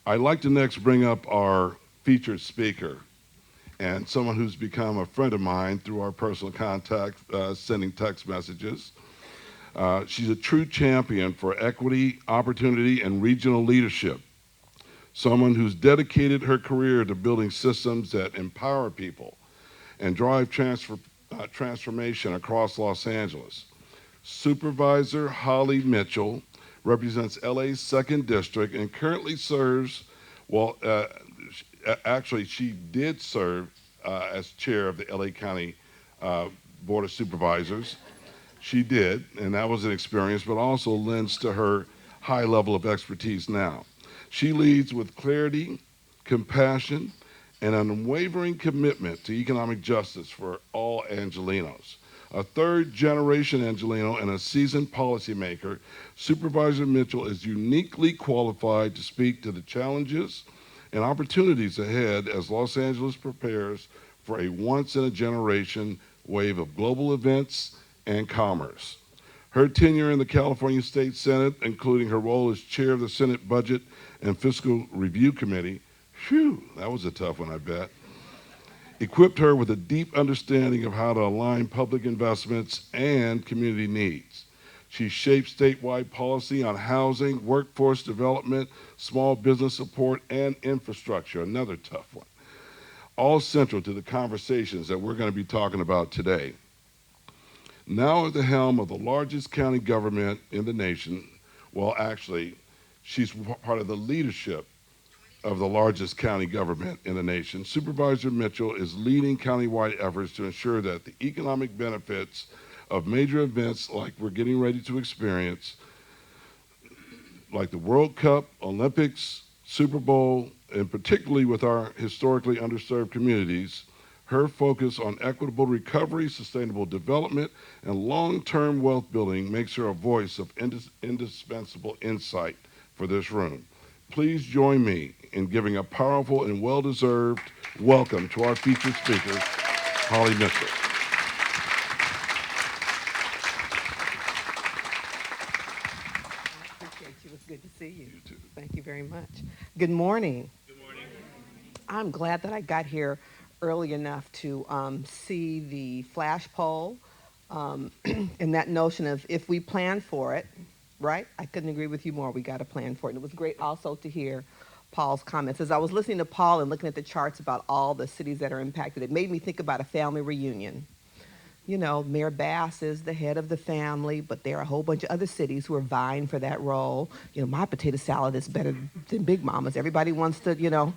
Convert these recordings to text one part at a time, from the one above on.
I'd like to next bring up our featured speaker and someone who's become a friend of mine through our personal contact, sending text messages. She's a true champion for equity, opportunity, and regional leadership. Someone who's dedicated her career to building systems that empower people and drive transformation across Los Angeles. Supervisor Holly Mitchell represents LA's 2nd District and currently serves, well, actually, she did serve as chair of the LA County Board of Supervisors. She did, and that was an experience, but also lends to her high level of expertise now. She leads with clarity, compassion, and an unwavering commitment to economic justice for all Angelenos. A 3rd-generation Angeleno and a seasoned policymaker, Supervisor Mitchell is uniquely qualified to speak to the challenges and opportunities ahead as Los Angeles prepares for a once-in-a-generation wave of global events and commerce. Her tenure in the California State Senate, including her role as chair of the Senate Budget and Fiscal Review Committee, phew, that was a tough one, I bet, equipped her with a deep understanding of how to align public investments and community needs. She shaped statewide policy on housing, workforce development, small business support, and infrastructure, another tough one, all central to the conversations that we're going to be talking about today. Now at the helm of the largest county government in the nation, well, actually, she's part of the leadership of the largest county government in the nation. Supervisor Mitchell is leading countywide efforts to ensure that the economic benefits of major events like we're getting ready to experience, like the World Cup, Olympics, Super Bowl, and particularly with our historically underserved communities, her focus on equitable recovery, sustainable development, and long-term wealth building makes her a voice of indispensable insight for this room. Please join me in giving a powerful and well-deserved welcome to our featured speaker, Holly Mitchell. I appreciate you. It's good to see you. You too. Thank you very much. Good morning. Good morning. I'm glad that I got here early enough to see the flash poll and that notion of if we plan for it, right? I couldn't agree with you more. We got to plan for it. And it was great also to hear Paul's comments. As I was listening to Paul and looking at the charts about all the cities that are impacted, it made me think about a family reunion. You know, Mayor Bass is the head of the family, but there are a whole bunch of other cities who are vying for that role. You know, my potato salad is better than Big Mama's. Everybody wants to, you know.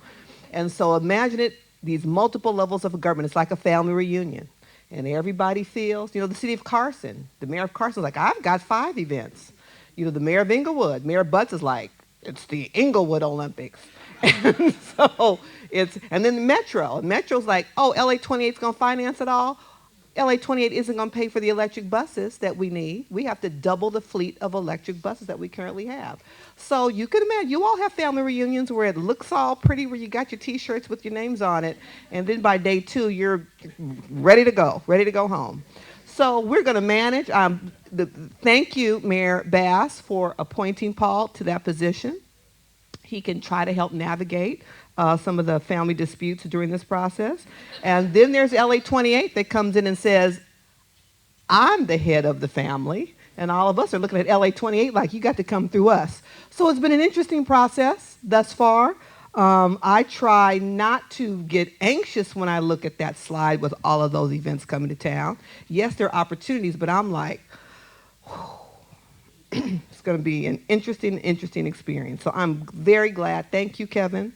And so imagine it, these multiple levels of government. It's like a family reunion. And everybody feels, you know, the city of Carson, the mayor of Carson is like, I've got 5 events. You know, the mayor of Inglewood, Mayor Butts is like, it's the Inglewood Olympics. And so and then the Metro's like, oh, LA28 is going to finance it all. LA28 isn't going to pay for the electric buses that we need. We have to double the fleet of electric buses that we currently have. So you can imagine, you all have family reunions where it looks all pretty, where you got your T-shirts with your names on it, and then by day 2, you're ready to go home. So we're going to manage. Thank you, Mayor Bass, for appointing Paul to that position. He can try to help navigate some of the family disputes during this process. And then there's LA28 that comes in and says, I'm the head of the family. And all of us are looking at LA28 like, you got to come through us. So it's been an interesting process thus far. I try not to get anxious when I look at that slide with all of those events coming to town. Yes, there are opportunities, but I'm like, it's going to be an interesting experience. So I'm very glad. Thank you, Kevin.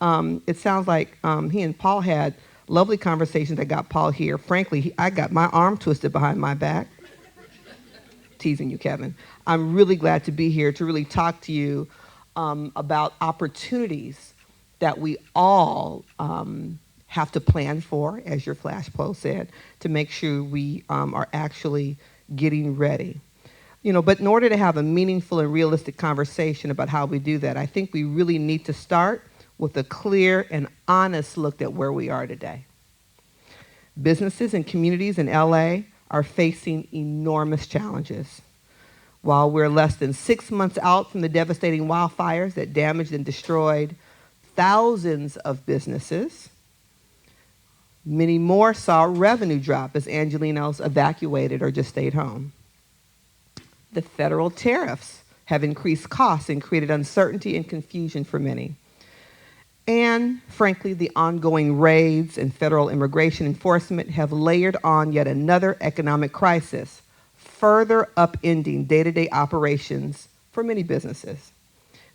It sounds like he and Paul had lovely conversations that got Paul here. Frankly, I got my arm twisted behind my back. Teasing you, Kevin. I'm really glad to be here to really talk to you about opportunities that we all have to plan for, as your flash poll said, to make sure we are actually getting ready. You know, but in order to have a meaningful and realistic conversation about how we do that, I think we really need to start with a clear and honest look at where we are today. Businesses and communities in LA are facing enormous challenges. While we're less than 6 months out from the devastating wildfires that damaged and destroyed thousands of businesses. Many more saw revenue drop as Angelenos evacuated or just stayed home. The federal tariffs have increased costs and created uncertainty and confusion for many. And frankly, the ongoing raids and federal immigration enforcement have layered on yet another economic crisis, further upending day-to-day operations for many businesses.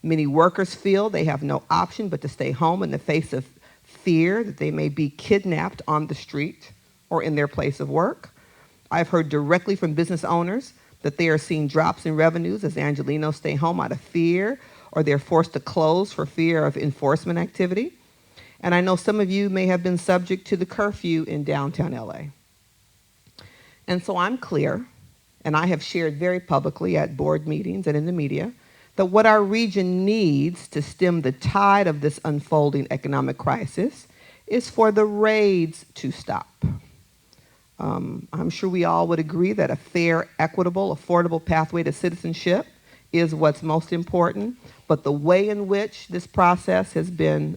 Many workers feel they have no option but to stay home in the face of fear that they may be kidnapped on the street or in their place of work. I've heard directly from business owners that they are seeing drops in revenues as Angelenos stay home out of fear, or they're forced to close for fear of enforcement activity. And I know some of you may have been subject to the curfew in downtown LA. And so I'm clear, and I have shared very publicly at board meetings and in the media, that what our region needs to stem the tide of this unfolding economic crisis is for the raids to stop. I'm sure we all would agree that a fair, equitable, affordable pathway to citizenship is what's most important, but the way in which this process has been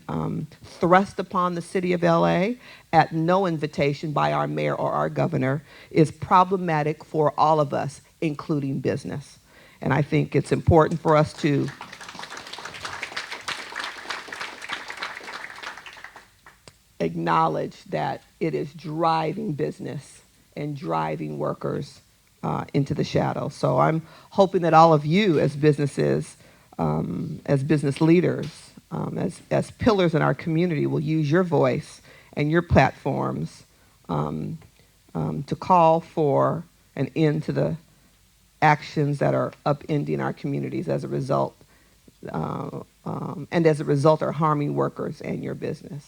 thrust upon the city of LA at no invitation by our mayor or our governor is problematic for all of us, including business. And I think it's important for us to acknowledge that it is driving business and driving workers into the shadows. So I'm hoping that all of you as businesses, as business leaders, as pillars in our community will use your voice and your platforms to call for an end to the actions that are upending our communities as a result, and as a result are harming workers and your business.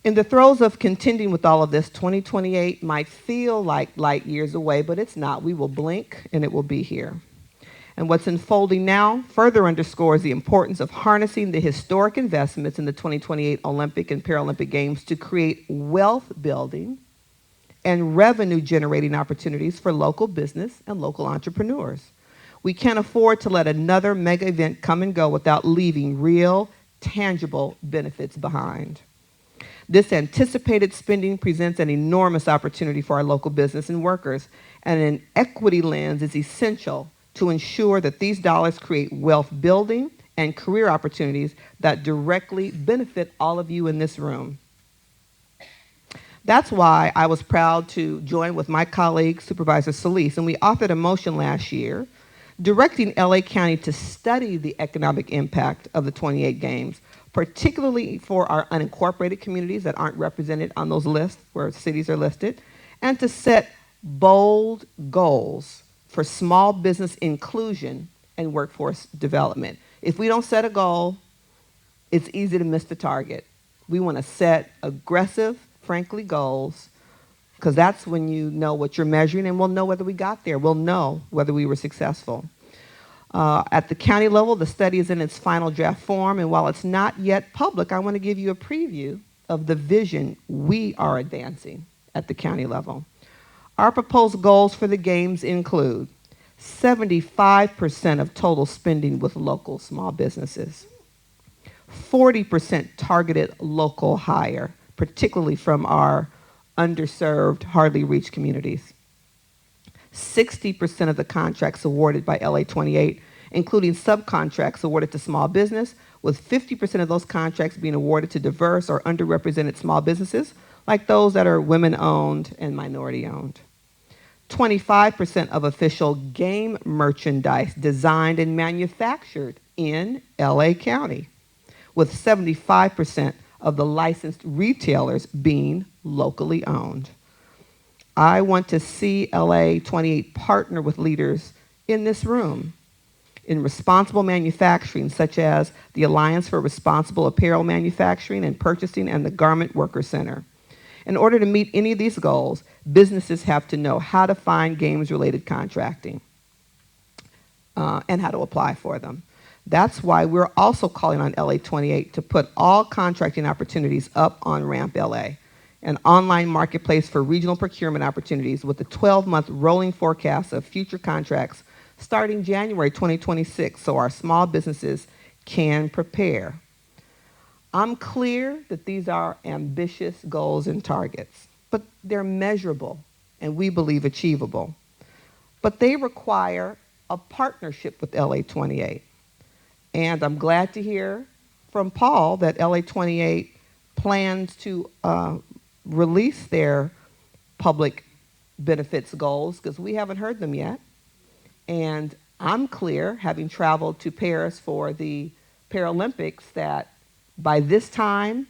In the throes of contending with all of this, 2028 might feel like light years away, but it's not. We will blink and it will be here. And what's unfolding now further underscores the importance of harnessing the historic investments in the 2028 Olympic and Paralympic Games to create wealth building and revenue generating opportunities for local business and local entrepreneurs. We can't afford to let another mega event come and go without leaving real, tangible benefits behind. This anticipated spending presents an enormous opportunity for our local business and workers, and an equity lens is essential to ensure that these dollars create wealth building and career opportunities that directly benefit all of you in this room. That's why I was proud to join with my colleague, Supervisor Solis, and we authored a motion last year directing LA County to study the economic impact of the 28 Games, particularly for our unincorporated communities that aren't represented on those lists where cities are listed, and to set bold goals for small business inclusion and workforce development. If we don't set a goal, it's easy to miss the target. We want to set aggressive, frankly, goals, because that's when you know what you're measuring, and we'll know whether we got there. We'll know whether we were successful. At the county level, the study is in its final draft form, and while it's not yet public, I want to give you a preview of the vision we are advancing at the county level. Our proposed goals for the Games include 75% of total spending with local small businesses, 40% targeted local hire, particularly from our underserved, hardly reached communities, 60% of the contracts awarded by LA28, including subcontracts awarded to small business, with 50% of those contracts being awarded to diverse or underrepresented small businesses, like those that are women-owned and minority-owned. 25% of official game merchandise designed and manufactured in LA County, with 75% of the licensed retailers being locally owned. I want to see LA28 partner with leaders in this room in responsible manufacturing, such as the Alliance for Responsible Apparel Manufacturing and Purchasing and the Garment Worker Center. In order to meet any of these goals, businesses have to know how to find games-related contracting and how to apply for them. That's why we're also calling on LA28 to put all contracting opportunities up on Ramp LA, an online marketplace for regional procurement opportunities with a 12-month rolling forecast of future contracts starting January 2026, so our small businesses can prepare. I'm clear that these are ambitious goals and targets, but they're measurable and we believe achievable. But they require a partnership with LA28. And I'm glad to hear from Paul that LA28 plans to release their public benefits goals because we haven't heard them yet. And I'm clear, having traveled to Paris for the Paralympics, that by this time,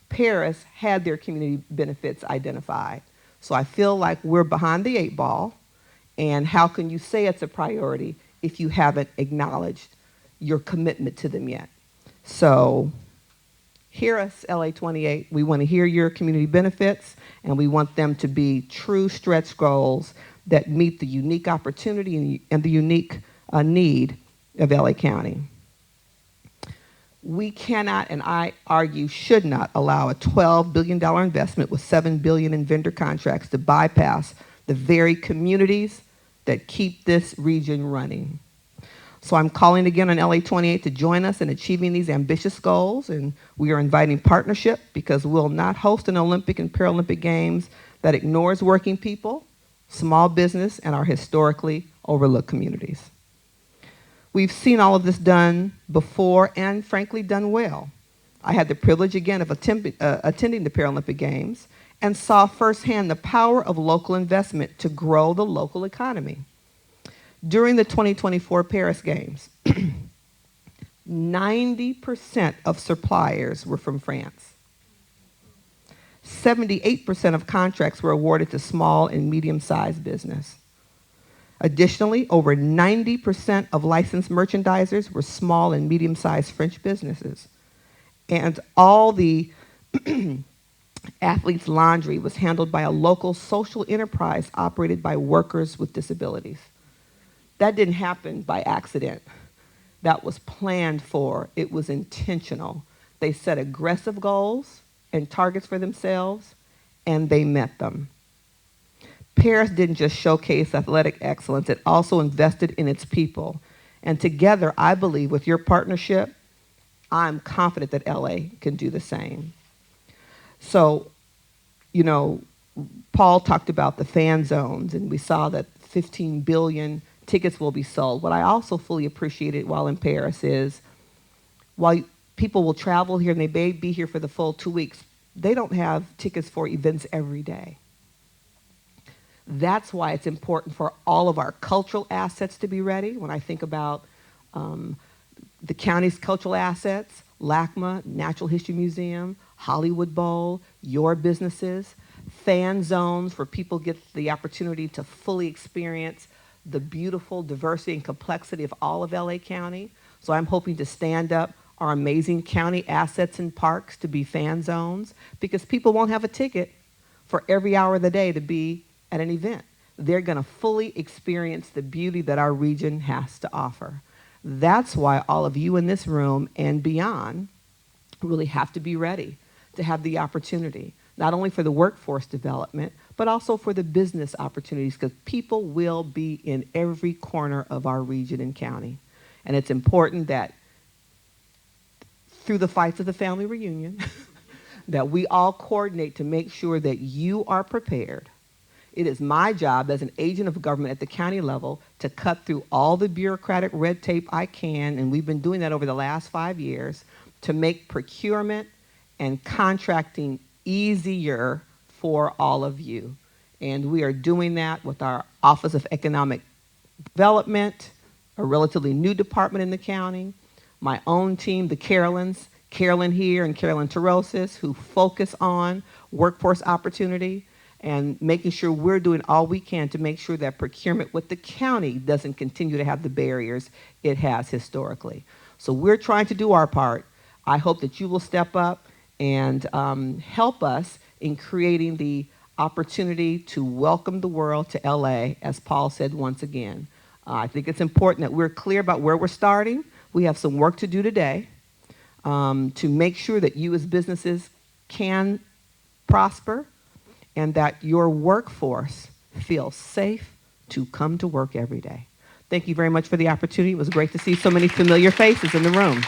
Paris had their community benefits identified. So I feel like we're behind the 8 ball. And how can you say it's a priority if you haven't acknowledged your commitment to them yet? So hear us, LA28. We want to hear your community benefits, and we want them to be true stretch goals that meet the unique opportunity and the unique need of LA County. We cannot, and I argue should not, allow a $12 billion investment with $7 billion in vendor contracts to bypass the very communities that keep this region running. So I'm calling again on LA28 to join us in achieving these ambitious goals, and we are inviting partnership because we'll not host an Olympic and Paralympic Games that ignores working people, small business, and our historically overlooked communities. We've seen all of this done before and, frankly, done well. I had the privilege, again, of attending the Paralympic Games and saw firsthand the power of local investment to grow the local economy. During the 2024 Paris Games, 90% of suppliers were from France. 78% of contracts were awarded to small and medium-sized business. Additionally, over 90% of licensed merchandisers were small and medium-sized French businesses. And all the athletes' laundry was handled by a local social enterprise operated by workers with disabilities. That didn't happen by accident. That was planned for. It was intentional. They set aggressive goals and targets for themselves, and they met them. Paris didn't just showcase athletic excellence, it also invested in its people. And together, I believe, with your partnership, I'm confident that LA can do the same. So, you know, Paul talked about the fan zones, and we saw that 15 billion tickets will be sold. What I also fully appreciated while in Paris is, while people will travel here and they may be here for the full 2 weeks, they don't have tickets for events every day. That's why it's important for all of our cultural assets to be ready. When I think about the county's cultural assets, LACMA, Natural History Museum, Hollywood Bowl, your businesses, fan zones where people get the opportunity to fully experience the beautiful diversity and complexity of all of LA County. So I'm hoping to stand up our amazing county assets and parks to be fan zones, because people won't have a ticket for every hour of the day to be at an event. They're going to fully experience the beauty that our region has to offer. That's why all of you in this room and beyond really have to be ready to have the opportunity, not only for the workforce development, but also for the business opportunities, because people will be in every corner of our region and county. And it's important that through the fights of the family reunion, that we all coordinate to make sure that you are prepared. It is my job as an agent of government at the county level to cut through all the bureaucratic red tape I can, and we've been doing that over the last 5 years, to make procurement and contracting easier for all of you. And we are doing that with our Office of Economic Development, a relatively new department in the county, my own team, the Carolyns, Carolyn here and Carolyn Terosis, who focus on workforce opportunity, and making sure we're doing all we can to make sure that procurement with the county doesn't continue to have the barriers it has historically. So we're trying to do our part. I hope that you will step up and help us in creating the opportunity to welcome the world to LA, as Paul said once again. I think it's important that we're clear about where we're starting. We have some work to do today to make sure that you as businesses can prosper, and that your workforce feels safe to come to work every day. Thank you very much for the opportunity. It was great to see so many familiar faces in the room.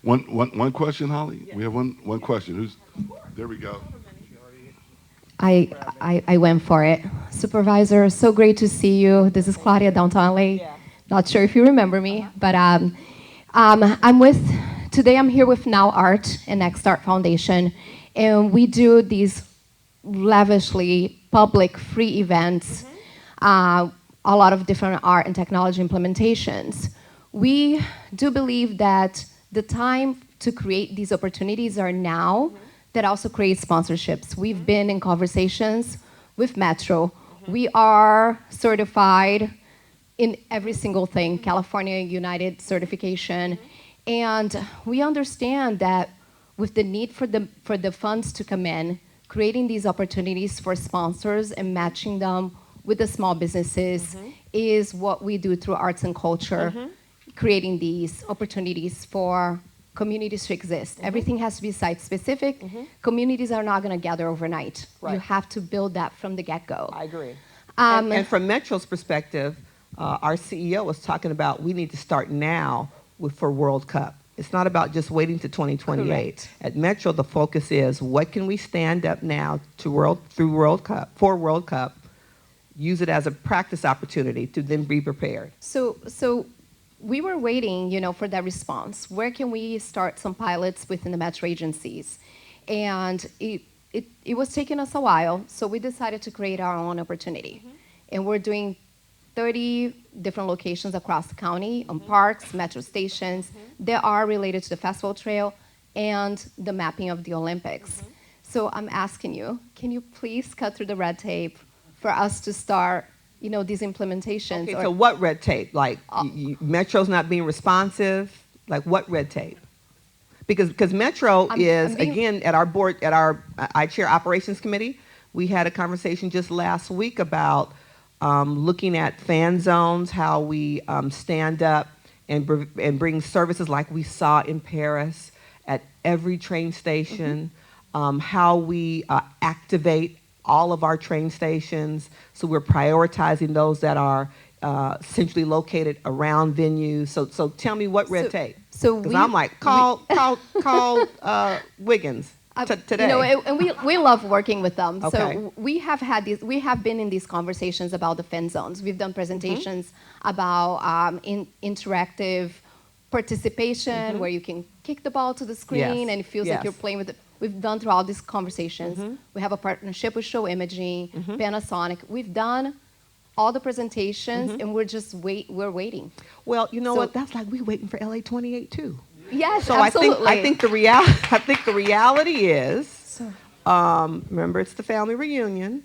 One question, Holly? We have one question. There we go. I went for it. Supervisor, so great to see you. This is Claudia, downtown LA. Yeah. Not sure if you remember me, but today I'm here with Now Art and Next Art Foundation, and we do these lavishly public free events, a lot of different art and technology implementations. We do believe that the time to create these opportunities are now, that also create sponsorships. We've been in conversations with Metro. We are certified in every single thing, California United certification. And we understand that with the need for the funds to come in, creating these opportunities for sponsors and matching them with the small businesses is what we do through arts and culture, creating these opportunities for communities to exist. Everything has to be site-specific. Communities are not going to gather overnight. Right. You have to build that from the get-go. I agree. And from Metro's perspective, our CEO was talking about we need to start now for World Cup. It's not about just waiting to 2028. Correct. At Metro, the focus is what can we stand up now for World Cup, use it as a practice opportunity to then be prepared. So we were waiting, for that response. Where can we start some pilots within the Metro agencies? And it was taking us a while, so we decided to create our own opportunity. And we're doing 30 different locations across the county on parks, metro stations that are related to the festival trail and the mapping of the Olympics. So I'm asking you, can you please cut through the red tape for us to start these implementations? Okay, so what red tape? Like Metro's not being responsive? Like what red tape? Because Metro is, again, at our board, I chair operations committee, we had a conversation just last week about looking at fan zones, how we stand up and bring services like we saw in Paris at every train station, how we activate all of our train stations. So we're prioritizing those that are centrally located around venues. So tell me what red tape. Because I'm like, call Wiggins today. And we love working with them. Okay. So we have been in these conversations about the fan zones. We've done presentations about interactive participation, where you can kick the ball to the screen and it feels like you're playing with it. We've done through all these conversations. We have a partnership with Show Imaging, Panasonic. We've done all the presentations, and we're waiting. Well, you know what? That's like we waiting for LA28 too. Yes, so absolutely. I think the reality is, remember, it's the family reunion,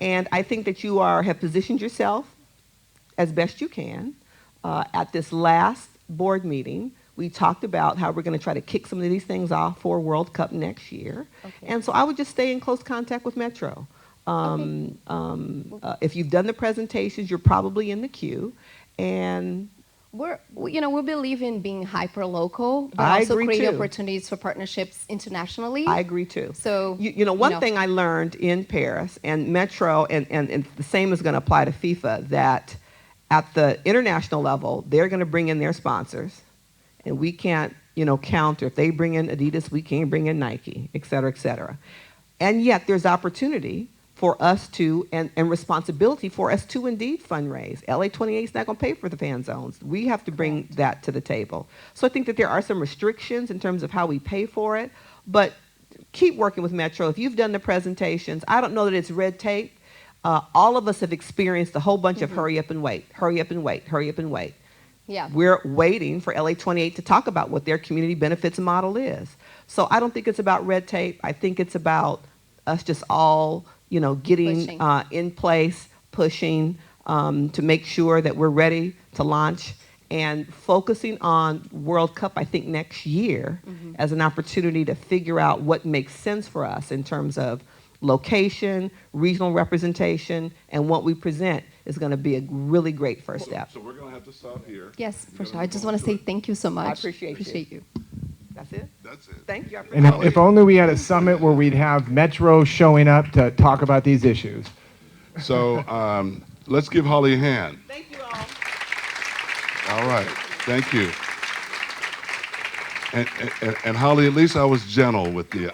and I think that you have positioned yourself as best you can. At this last board meeting, we talked about how we're going to try to kick some of these things off for World Cup next year. Okay. And so I would just stay in close contact with Metro. If you've done the presentations, you're probably in the queue. And we believe in being hyper local, but I also agree creating too. Opportunities for partnerships internationally. I agree too. So one thing I learned in Paris and Metro, and the same is going to apply to FIFA, that at the international level, they're going to bring in their sponsors, and we can't, counter. If they bring in Adidas, we can't bring in Nike, et cetera, et cetera. And yet there's opportunity for us to, and responsibility for us to indeed fundraise. LA28 is not going to pay for the fan zones. We have to bring that to the table. So I think that there are some restrictions in terms of how we pay for it, but keep working with Metro. If you've done the presentations, I don't know that it's red tape. All of us have experienced a whole bunch of hurry up and wait, hurry up and wait, hurry up and wait. Yeah. We're waiting for LA28 to talk about what their community benefits model is. So I don't think it's about red tape. I think it's about us just all, getting in place, pushing to make sure that we're ready to launch, and focusing on World Cup, I think, next year as an opportunity to figure out what makes sense for us in terms of location, regional representation, and what we present is going to be a really great first step. So we're going to have to stop here. Yes, for sure. I just want to say thank you so much. I appreciate you. That's it? That's it. Thank you. And if only we had a summit where we'd have Metro showing up to talk about these issues. So let's give Holly a hand. Thank you all. All right. Thank you. And Holly, at least I was gentle with you.